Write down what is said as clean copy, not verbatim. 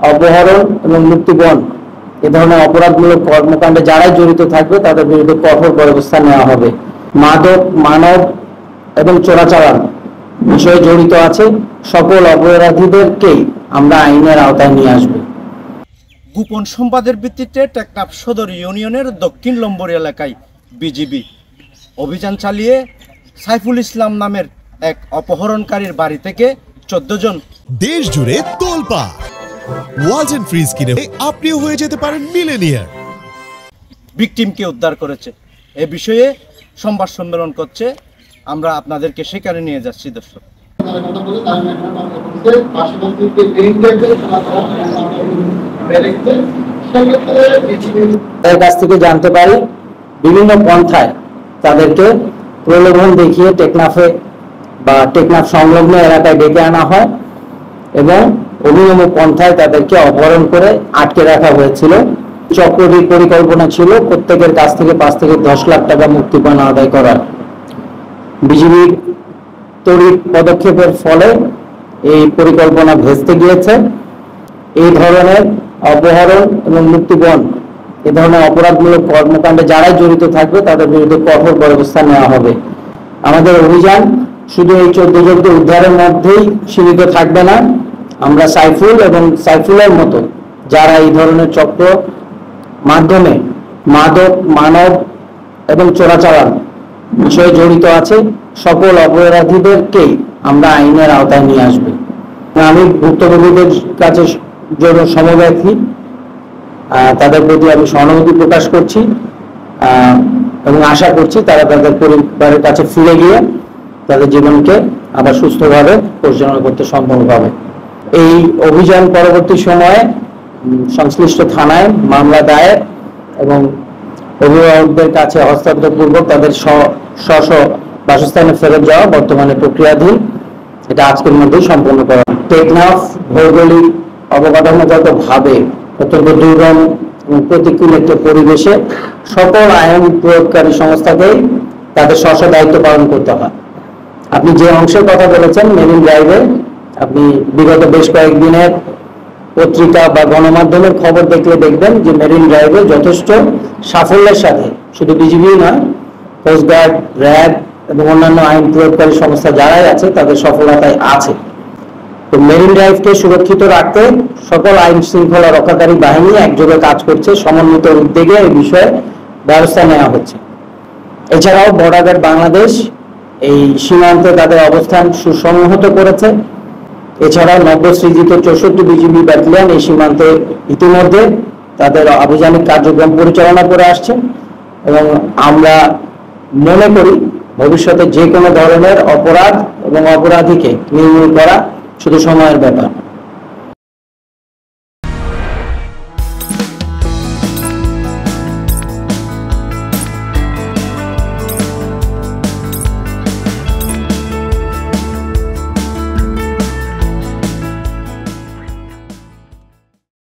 অপহরণ এবং মুক্তিপণ এ ধরনের অপরাধমূলক কর্মকাণ্ডে যারাই জড়িত থাকবে তাদের বিরুদ্ধে কঠোর ব্যবস্থা নেওয়া হবে। মাদক, মানব এবং চোরাচালান বিষয়ে জড়িত আছে সকল অপরাধীদেরকেই আমরা আইনের আওতায় নিয়ে আসব। গোপন সংবাদের ভিত্তিতে টেকনাফ সদর ইউনিয়নের দক্ষিণ লম্বর এলাকায় বিজিবি অভিযান চালিয়ে সাইফুল ইসলাম নামের এক অপহরণকারীর বাড়ি থেকে 14 জন দেশ জুড়ে তোলপাড় ওয়ালটন ফ্রিজ কিনে আপনিও হয়ে যেতে পারেন মিলেনিয়ার ভিকটিমকে উদ্ধার করেছে। এ বিষয়ে সংবাদ সম্মেলন করছে, আমরা আপনাদেরকে সেখানে নিয়ে যাচ্ছি। দর্শক, তার কাছ থেকে জানতে পারি বিভিন্ন পন্থায় তাদেরকে প্রলোভন দেখিয়ে টেকনাফে বা টেকনাফ সংলগ্ন এলাকায় ডেকে আনা হয় এবং অভিনব পন্থায় তাদেরকে অপহরণ করে আটকে রাখা হয়েছিল। চক্রটির পরিকল্পনা ছিল প্রত্যেকের কাছ থেকে 5 থেকে 10 লাখ টাকা মুক্তিপণ আদায় করার। বিজিবির তড়িৎ পদক্ষেপের ফলে এই পরিকল্পনা ভেস্তে গিয়েছে। এই ধরনের অপহরণ এবং মুক্তিপণ এ ধরনের অপরাধমূলক কর্মকাণ্ডে যারাই জড়িত থাকবে তাদের বিরুদ্ধে কঠোর ব্যবস্থা নেওয়া হবে। আমাদের অভিযান শুধু এই 14 জনকে উদ্ধারের মধ্যেই সীমিত থাকবে না। আমরা সাইফুল এবং সাইফুলের মতো যারা এই ধরনের চক্র মাধ্যমে মাদক, মানব এবং চোরাচালান বিষয়ে জড়িত আছে সকল অপরাধীদেরকেই আমরা আইনের আওতায় নিয়ে আসব। আমি ভুক্তভোগীদের কাছে সমব্যথী, তাদের প্রতি আমি সহানুভূতি প্রকাশ করছি এবং আশা করছি তারা তাদের পরিবারের কাছে ফিরে গিয়ে তাদের জীবনকে আবার সুস্থভাবে পরিচালনা করতে সম্ভব হবে। এই অভিযান পরবর্তী সময়ে সংশ্লিষ্ট থানায় মামলা দায়ের এবং অভিভাবকদের কাছে হস্তান্তরপূর্বক তাদের স্ব বাসস্থানে ফেরত যাওয়া বর্তমানে প্রক্রিয়াধীন। এটা আজকের মধ্যেই সম্পন্ন করা। টেকনাফ ভৌগোলিক অবকাঠামোগত ভাবে অত্যন্ত দুর্গম এবং প্রতিকূল একটি পরিবেশে সকল আইন প্রয়োগকারী সংস্থাকেই তাদের স্ব দায়িত্ব পালন করতে হয়। আপনি যে অংশের কথা বলেছেন মেরিন ড্রাইভে, আপনি বিগত বেশ কয়েকদিনের পত্রিকা বা গণমাধ্যমের খবর দেখলে দেখবেন যে মেরিন ড্রাইভে যথেষ্ট সাফল্যের সাথে শুধু বিজিবি নয়, কোস্টগার্ড, র্যাব এবং অন্যান্য আইন প্রয়োগকারী সংস্থা যারাই আছে তাদের সফলতায় আছে। তো মেরিন ড্রাইভকে সুরক্ষিত রাখতে সকল আইন শৃঙ্খলা রক্ষাকারী বাহিনী একযোগে কাজ করছে, সমন্বিত উদ্যোগে এই বিষয়ে ব্যবস্থা নেওয়া হচ্ছে। এছাড়াও বর্ডার গার্ড বাংলাদেশ এই সীমান্তে তাদের অবস্থান সুসংহত করেছে। এছাড়াও নবসৃজিত 64 বিজিবি ব্যাটালিয়ন এই সীমান্তে ইতিমধ্যে তাদের আভিযানিক কার্যক্রম পরিচালনা করে আসছে এবং আমরা মনে করি ভবিষ্যতে যে কোনো ধরনের অপরাধ এবং অপরাধীকে নির্মূল করা শুধু সময়ের ব্যাপার।